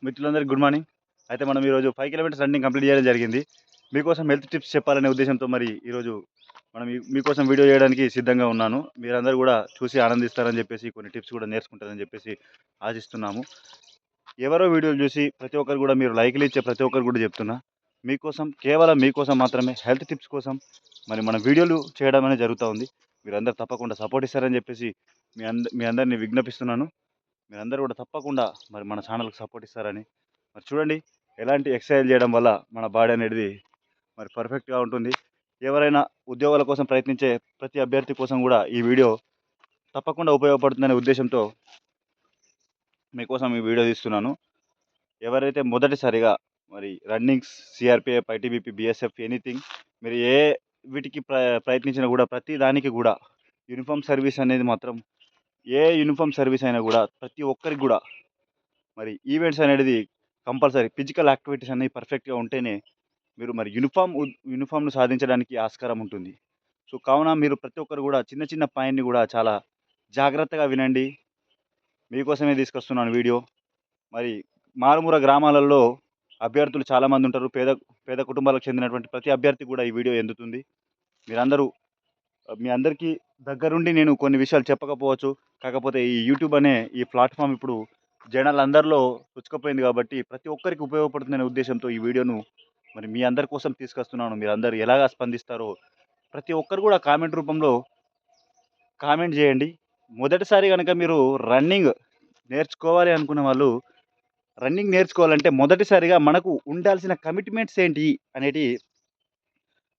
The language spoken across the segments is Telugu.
మిత్రులందరికీ గుడ్ మార్నింగ్. అయితే మనం ఈరోజు 5 కిలోమీటర్స్ రన్నింగ్ కంప్లీట్ చేయడం జరిగింది. మీకోసం హెల్త్ టిప్స్ చెప్పాలనే ఉద్దేశ్యంతో మరి ఈరోజు మనం మీకోసం వీడియో చేయడానికి సిద్ధంగా ఉన్నాను. మీరందరూ కూడా చూసి ఆనందిస్తారని చెప్పేసి, కొన్ని టిప్స్ కూడా నేర్చుకుంటారని చెప్పేసి ఆశిస్తున్నాము. ఎవరో వీడియోలు చూసి ప్రతి ఒక్కరు కూడా మీరు లైకులు ఇచ్చే ప్రతి ఒక్కరు కూడా చెప్తున్నా. మీకోసం, కేవలం మీకోసం మాత్రమే హెల్త్ టిప్స్ కోసం మరి మన వీడియోలు చేయడం అనేది జరుగుతా ఉంది. మీరందరూ తప్పకుండా సపోర్ట్ ఇస్తారని చెప్పేసి మీ అందరిని విజ్ఞపిస్తున్నాను. మీరందరూ కూడా తప్పకుండా మరి మన ఛానల్‌కి సపోర్ట్ ఇస్తారని. మరి చూడండి, ఎలాంటి ఎక్సర్సైజ్ చేయడం వల్ల మన బాడీ అనేది మరి పర్ఫెక్ట్‌గా ఉంటుంది. ఎవరైనా ఉద్యోగాల కోసం ప్రయత్నించే ప్రతి అభ్యర్థి కోసం కూడా ఈ వీడియో తప్పకుండా ఉపయోగపడుతుందనే ఉద్దేశ్యంతో మీకోసం ఈ వీడియో తీస్తున్నాను. ఎవరైతే మొదటిసారిగా మరి runnings, CRPF, ITBP, BSF anything మీరు వీటికి ప్రయత్నించినా కూడా ప్రతి దానికి కూడా యూనిఫార్మ్ సర్వీస్ అనేది మాత్రం ఏ యూనిఫార్మ్ సర్వీస్ అయినా కూడా ప్రతి ఒక్కరికి కూడా మరి ఈవెంట్స్ అనేది కంపల్సరీ ఫిజికల్ యాక్టివిటీస్ అనేవి పర్ఫెక్ట్‌గా ఉంటేనే మీరు మరి యూనిఫామ్‌ను సాధించడానికి ఆస్కారం ఉంటుంది. సో, కావున మీరు ప్రతి ఒక్కరు కూడా చిన్న చిన్న పాయింట్‌ని కూడా చాలా జాగ్రత్తగా వినండి. మీకోసమే తీసుకొస్తున్నాను వీడియో. మరి మారుమూల గ్రామాలలో అభ్యర్థులు చాలామంది ఉంటారు. పేద పేద కుటుంబాలకు చెందినటువంటి ప్రతి అభ్యర్థి కూడా ఈ వీడియో ఎందుతుంది. మీరందరూ మీ అందరికీ దగ్గరుండి నేను కొన్ని విషయాలు చెప్పకపోవచ్చు. కాకపోతే ఈ యూట్యూబ్ అనే ఈ ప్లాట్‌ఫార్మ్ ఇప్పుడు జనాలందరిలో పుచ్చుకుపోయింది కాబట్టి ప్రతి ఒక్కరికి ఉపయోగపడుతుందనే ఉద్దేశ్యంతో ఈ వీడియోను మరి మీ అందరి కోసం తీసుకొస్తున్నాను. మీరందరూ ఎలాగా స్పందిస్తారో ప్రతి ఒక్కరు కూడా కామెంట్ రూపంలో కామెంట్ చేయండి. మొదటిసారి గనక మీరు రన్నింగ్ నేర్చుకోవాలి అనుకున్న వాళ్ళు, రన్నింగ్ నేర్చుకోవాలంటే మొదటిసారిగా మనకు ఉండాల్సిన కమిట్మెంట్స్ ఏంటి అనేటియి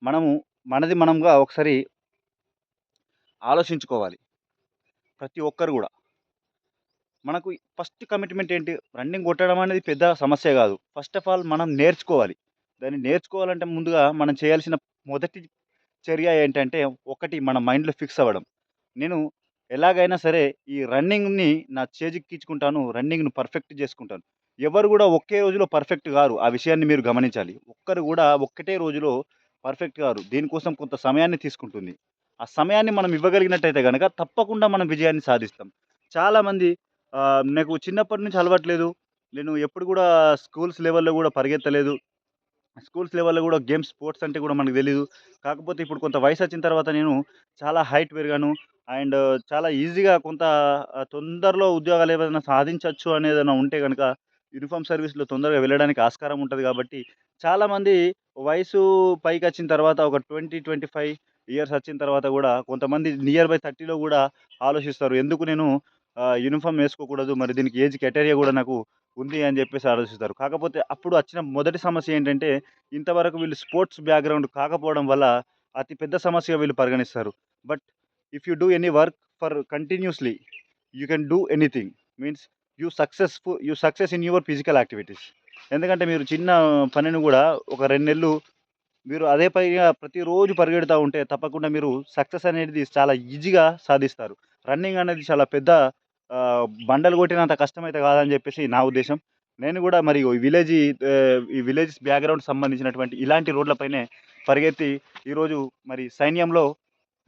మనము మనది మనంగా ఒకసారి ఆలోచించుకోవాలి. ప్రతి ఒక్కరు గూడా. మనకు ఫస్ట్ కమిట్మెంట్ ఏంటి? రన్నింగ్ కొట్టడం అనేది పెద్ద సమస్య గాదు. ఫస్ట్ ఆఫ్ ఆల్ మనం నేర్చుకోవాలి. దాన్ని నేర్చుకోవాలంటే ముందుగా మనం చేయాల్సిన మొదటి చర్య ఏంటంటే, ఒకటి మన మైండ్‌లో ఫిక్స్ అవ్వడం. నేను ఎలాగైనా సరే ఈ రన్నింగ్‌ని నా చేజిక్కించుకుంటాను. రన్నింగ్‌ను పర్ఫెక్ట్ చేసుకుంటాను. ఎవరు గూడా ఒకే రోజులో పర్ఫెక్ట్ గారు. ఆ విషయాన్ని మీరు గమనించాలి. ఒక్కరు గూడా ఒక్కటే రోజులో పర్ఫెక్ట్ గారు. దీనికోసం కొంత సమయాన్ని తీసుకుంటుంది. ఆ సమయాన్ని మనం ఇవ్వగలిగినట్టయితే గనక తప్పకుండా మనం విజయాన్ని సాధిస్తాం. చాలామంది నాకు చిన్నప్పటి నుంచి అలవాట్లేదు. నేను ఎప్పుడు గూడా స్కూల్స్ లెవెల్‌లో గూడా పరిగెత్తలేదు. స్కూల్స్ లెవెల్‌లో గూడా గేమ్స్, స్పోర్ట్స్ అంటే గూడా మనకు తెలీదు. కాకపోతే ఇప్పుడు కొంత వయసొచ్చిన తర్వాత నేను చాలా హైట్ పెరిగాను. అండ్ చాలా ఈజీగా కొంత తొందరలో ఉద్యోగాలేవైనా సాధించొచ్చు అనేదేమైనా ఉంటే గనక యూనిఫార్మ్ సర్వీస్‌లో తొందరగా వెళ్ళడానికి ఆస్కారం ఉంటది గాబట్టి, చాలామంది వయసు పైకొచ్చిన తర్వాత ఒక 20, 25 ఇయర్స్ వచ్చిన తర్వాత గూడా కొంతమంది నియర్ బై 30లో గూడా ఆలోచిస్తారు. ఎందుకు నేను యూనిఫార్మ్ ఏసుకోకూడదు. మరి దీనికి ఏజ్ క్రైటీరియా గూడా నాకు ఉంది అని జెప్పేసి ఆలోచిస్తారు. కాకపోతే అప్పుడు వచ్చిన మొదటి సమస్య ఏంటంటే, ఇంతవరకు వీళ్ళు స్పోర్ట్స్ బ్యాక్‌గ్రౌండ్ కాకపోవడం వల్ల అతి పెద్ద సమస్యగా వీళ్ళు పరిగణిస్తారు. But if you do any work for continuously you can do anything. Means you success in your physical activities. ఎందుకంటే మీరు చిన్న పనిని గూడా ఒక 2 నెలలు మీరు అదే పనిగా ప్రతిరోజు పరిగెడతా ఉంటే తప్పకుండా మీరు సక్సెస్ అనేది చాలా ఈజీగా సాధిస్తారు. రన్నింగ్ అనేది చాలా పెద్ద బండలు కొట్టినంత కష్టమైతే కాదని చెప్పేసి నా ఉద్దేశం. నేను గూడా మరి ఈ విలేజ్ బ్యాక్‌గ్రౌండ్ సంబంధించినటువంటి ఇలాంటి రోడ్లపైనే పరిగెత్తి ఈరోజు మరి సైన్యంలో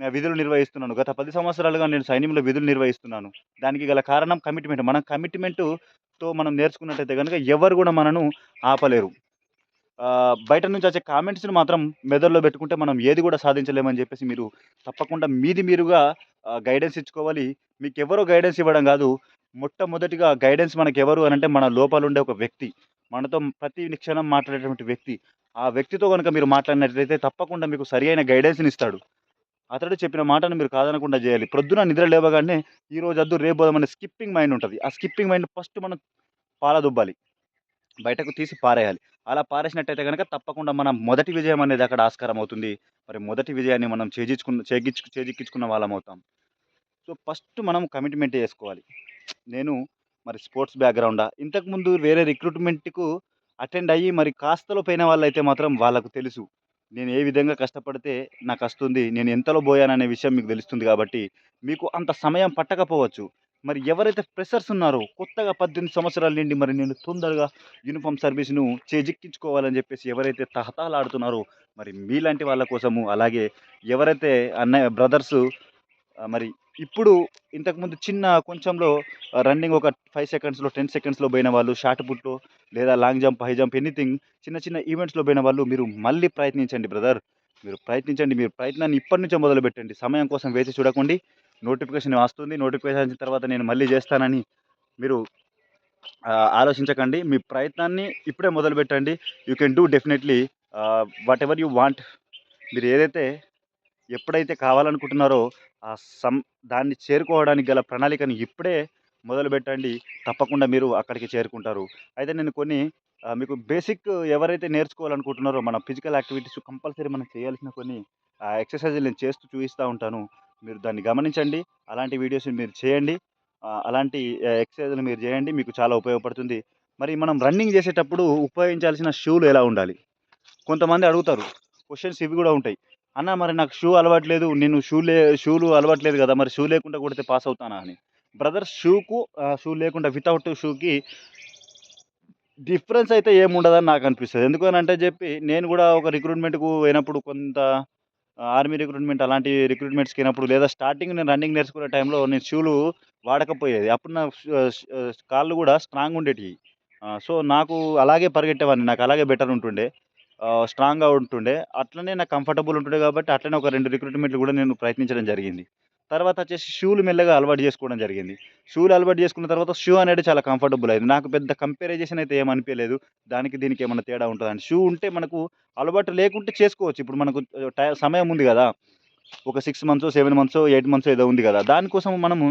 విధులు నిర్వహిస్తున్నాను. గత 10 సంవత్సరాలుగా నేను సైన్యంలో విధులు నిర్వహిస్తున్నాను. దానికి గల కారణం కమిట్మెంట్. మనం కమిట్మెంట్‌తో మనం నేర్చుకున్నట్టయితే గనుక ఎవరు గూడా మనను ఆపలేరు. బయట నుంచి వచ్చే కామెంట్స్‌ని మాత్రం మెదడులో పెట్టుకుంటే మనం ఏది కూడా సాధించలేమని చెప్పేసి మీరు తప్పకుండా మీది మీరుగా గైడెన్స్ ఇచ్చుకోవాలి. మీకెవ్వరో గైడెన్స్ ఇవ్వడం గాదు. మొట్టమొదటిగా గైడెన్స్ మనకెవరు అనంటే మన లోపలుండే ఒక వ్యక్తి. మనతో ప్రతి క్షణం మాట్లాడేటువంటి వ్యక్తి. ఆ వ్యక్తితో గనుక మీరు మాట్లాడినట్లయితే తప్పకుండా మీకు సరియైన గైడెన్స్‌నిస్తాడు. అతడు చెప్పిన మాటను మీరు కాదనకుండా జేయాలి. ప్రొద్దున నిద్ర లేవగానే ఈరోజొద్దు రేపు పోదామనే స్కిప్పింగ్ మైండ్ ఉంటది. ఆ స్కిప్పింగ్ మైండ్ ఫస్ట్ మనం పారదొబ్బాలి. బయటకు తీసి పారేయాలి. అలా పారేసినట్టయితే గనక తప్పకుండా మన మొదటి విజయం అనేది అక్కడ ఆస్కారం అవుతుంది. మరి మొదటి విజయాన్ని మనం చేజిక్కించుకున్న వాళ్ళమవుతాం. సో, ఫస్ట్ మనం కమిట్మెంట్ చేసుకోవాలి. నేను మరి స్పోర్ట్స్ బ్యాక్‌గ్రౌండా, ఇంతకుముందు వేరే రిక్రూట్‌మెంట్‌కు అటెండ్ అయ్యి మరి కాస్తలో పోయిన వాళ్ళైతే మాత్రం వాళ్ళకు తెలుసు. నేను ఏ విధంగా కష్టపడితే నాకస్తుంది. నేను ఎంతలో బోయాననే విషయం మీకు తెలుస్తుంది గాబట్టి, మీకు అంత సమయం పట్టకపోవచ్చు. మరి ఎవరైతే ఫ్రెషర్స్ ఉన్నారో కొత్తగా 18 సంవత్సరాలు నిండి మరి నేను తొందరగా యూనిఫార్మ్ సర్వీస్‌ను చేజిక్కించుకోవాలని జెప్పేసి ఎవరైతే తహతహలాడుతున్నారో మరి మీలాంటి వాళ్ళ కోసము, అలాగే ఎవరైతే అన్నయ్య బ్రదర్సు మరి ఇప్పుడు ఇంతకుముందు చిన్న కొంచెంలో రన్నింగ్ ఒక 5 సెకండ్స్‌లో, 10 సెకండ్స్‌లో పోయిన వాళ్ళు షాట్ పుట్‌లో లేదా long jump, high jump anything చిన్న చిన్న ఈవెంట్స్‌లో పోయిన వాళ్ళు మీరు మళ్ళీ ప్రయత్నించండి బ్రదర్. మీరు ప్రయత్నించండి. మీరు ప్రయత్నాన్ని ఇప్పటి నుంచే మొదలుపెట్టండి. సమయం కోసం వేచి చూడకండి. నోటిఫికేషన్ వస్తుంది. నోటిఫికేషన్ వచ్చిన తర్వాత నేను మళ్ళీ చేస్తానని మీరు ఆలోచించకండి. మీ ప్రయత్నాన్ని ఇప్పుడే మొదలుపెట్టండి. You can do definitely whatever you want. మీరు ఏదైతే ఎప్పుడైతే కావాలనుకుంటున్నారో ఆ సం దాన్ని చేరుకోవడానికి గల ప్రణాళికని ఇప్పుడే మొదలుపెట్టండి. తప్పకుండా మీరు అక్కడికి చేరుకుంటారు. అయితే నేను కొన్ని మీకు బేసిక్ ఎవరైతే నేర్చుకోవాలనుకుంటున్నారో మన ఫిజికల్ యాక్టివిటీస్ కంపల్సరీ మనం చేయాల్సిన కొన్ని ఎక్సర్‌సైజులు నేను చేస్తూ చూపిస్తా ఉంటాను. మీరు దాన్ని గమనించండి. అలాంటి వీడియోస్ మీరు చేయండి. అలాంటి ఎక్సర్‌సైజులు మీరు చేయండి. మీకు చాలా ఉపయోగపడుతుంది. మరి మనం రన్నింగ్ చేసేటప్పుడు ఉపయోగించాల్సిన షూలు ఎలా ఉండాలి? కొంతమంది అడుగుతారు. క్వెషన్స్ ఇవి గూడా ఉంటాయి. అన్న మరి నాకు షూ అలవాట్లేదు. నేను షూలు అలవాట్లేదు గదా! మరి షూ లేకుండా కొడితే పాస్ అవుతానా అని. బ్రదర్ షూ లేకుండా వితౌట్ షూకి డిఫరెన్స్ అయితే ఏముండదని నాకనిపిస్తది. ఎందుకనంటే నేను గూడా ఒక రిక్రూట్‌మెంట్‌కు పోయినప్పుడు కొంత ఆర్మీ రిక్రూట్‌మెంట్ అలాంటి రిక్రూట్‌మెంట్స్‌కెళ్ళినప్పుడు లేదా స్టార్టింగ్ నేను రన్నింగ్ నేర్చుకునే టైంలో నేను షూలు వాడకపోయేది. అప్పుడు నా కాళ్ళు గూడా స్ట్రాంగ్ ఉండేటియి. సో, నాకు అలాగే పరిగెట్టేవాడిని. నాకు అలాగే బెటర్ ఉంటుండే. స్ట్రాంగ్‌గా ఉంటుండే. అట్లనే నాకు కంఫర్టబుల్ ఉంటుండే కాబట్టి అట్లనే ఒక 2 రిక్రూట్‌మెంట్‌లు గూడా నేను ప్రయత్నించడం జరిగింది. తర్వాతొచ్చేసి షూలు మెల్లగా అలవాటు జేసుకోవడం జరిగింది. షూలు అలవాటు జేసుకున్న తర్వాత షూ అనేది చాలా కంఫర్టబుల్ అయింది. నాకు పెద్ద కంపారిజేషన్ అయితే ఏమి అనిపియలేదు. దానికి దీనికి ఏమన్నా తేడా ఉంటదని. షూ ఉంటే మనకు అలవాటు లేకుంటే చేసుకోవచ్చు. ఇప్పుడు మనకు సమయం ఉంది గదా! ఒక 6 మంత్సో, 7 మంత్సో, 8 మంత్సో ఏదో ఉంది గదా! దానికోసం మనము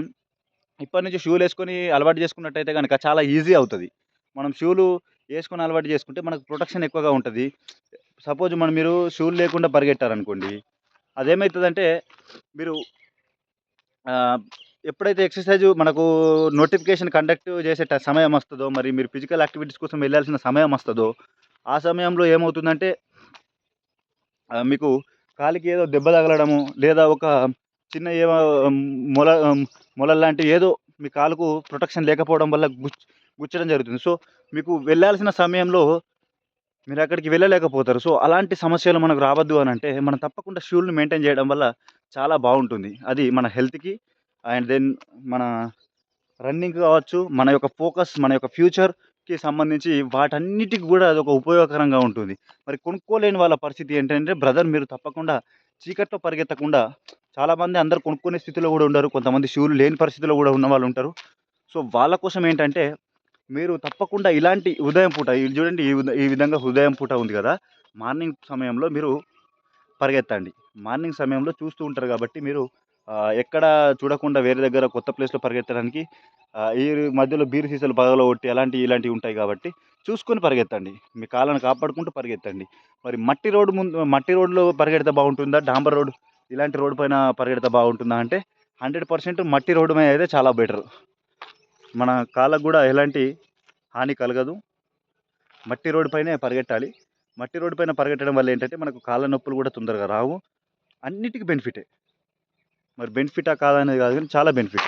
ఇప్పటి నుంచి షూలేసుకొని అలవాటు చేసుకున్నట్టయితే గనక చాలా ఈజీ అవుతది. మనం షూలు యేసుకొని అలవాటు చేసుకుంటే మనకు ప్రొటెక్షన్ ఎక్కువగా ఉంటది. సపోజ్ మీరు షూలు లేకుండా పరిగెట్టారనుకోండి. అదేమైతదంటే మీరు ఆహ్, ఎప్పుడైతే మనకు నోటిఫికేషన్ కండక్ట్ చేసే సమయం వస్తదో, మరి మీరు ఫిజికల్ యాక్టివిటీస్ కోసం వెళ్ళాల్సిన సమయం వస్తదో, ఆ సమయంలో ఏమవుతుందంటే మీకు కాలికి ఏదో దెబ్బ తగలడము, లేదా ఒక చిన్న మొల మొలల్లాంటి ఏదో మీ కాలుకు ప్రొటెక్షన్ లేకపోవడం వల్ల గుచ్చడం జరుగుతుంది. సో, మీకు వెళ్ళాల్సిన సమయంలో మీరక్కడికి వెళ్ళలేకపోతారు. సో, అలాంటి సమస్యలు మనకు రావద్దు అనంటే, మనం తప్పకుండా షూల్ని మెయింటైన్ చేయడం వల్ల చాలా బావుంటుంది. అది మన హెల్త్‌కి అండ్ దెన్ మన రన్నింగ్ కావచ్చు, మన యొక్క ఫోకస్, మన యొక్క ఫ్యూచర్‌కి సంబంధించి వాటన్నిటికి గూడా అదొక ఉపయోగకరంగా ఉంటుంది. మరి కొనుక్కోలేని వాళ్ళ పరిస్థితి ఏంటంటే, బ్రదర్ మీరు తప్పకుండా చీకట్లో పరిగెత్తకుండా చాలామంది అందరూ కొనుక్కునే స్థితిలో గూడా ఉండరు. కొంతమంది షూలు లేని పరిస్థితిలో గూడా ఉన్నవాళ్ళుంటారు. సో, వాళ్ళ కోసం ఏంటంటే, మీరు తప్పకుండా ఇలాంటి ఉదయం పూట ఇది జూడండి ఈ విధంగా ఉదయం పూట ఉంది గదా! మార్నింగ్ సమయంలో మీరు పరిగెత్తండి. మార్నింగ్ సమయంలో చూస్తూ ఉంటారు గాబట్టి మీరు ఎక్కడ చూడకుండా వేరే దగ్గర కొత్త ప్లేస్‌లో పరిగెత్తడానికి ఈ మధ్యలో బీర్ సీసాలు పగలగొట్టి అలాంటియి, ఇలాంటివి ఉంటాయి గాబట్టి చూసుకొని పరిగెత్తండి. మీ కాళ్ళని కాపాడుకుంటూ పరిగెత్తండి. మరి మట్టి రోడ్‌లో పరిగెడితే బావుంటుందా? డాంబర్ రోడ్ ఇలాంటి రోడ్ పైన పరిగెడితే బావుంటుందా అంటే 100% మట్టి రోడ్డు మీద అయితే చాలా బెటరు. మన కాళ్ళకు గూడా ఎలాంటి హాని కలగదు. మట్టి రోడ్ పైనే పరిగెట్టాలి. మట్టి రోడ్ పైన పరిగెట్టడం వల్ల ఏంటంటే మనకు కాళ్ళ నొప్పులు గూడా తొందరగా రావు. అన్నిటికి బెనిఫిటే. మరి బెనిఫిటా కాదా అనేది గాదు గానీ చాలా బెనిఫిట్.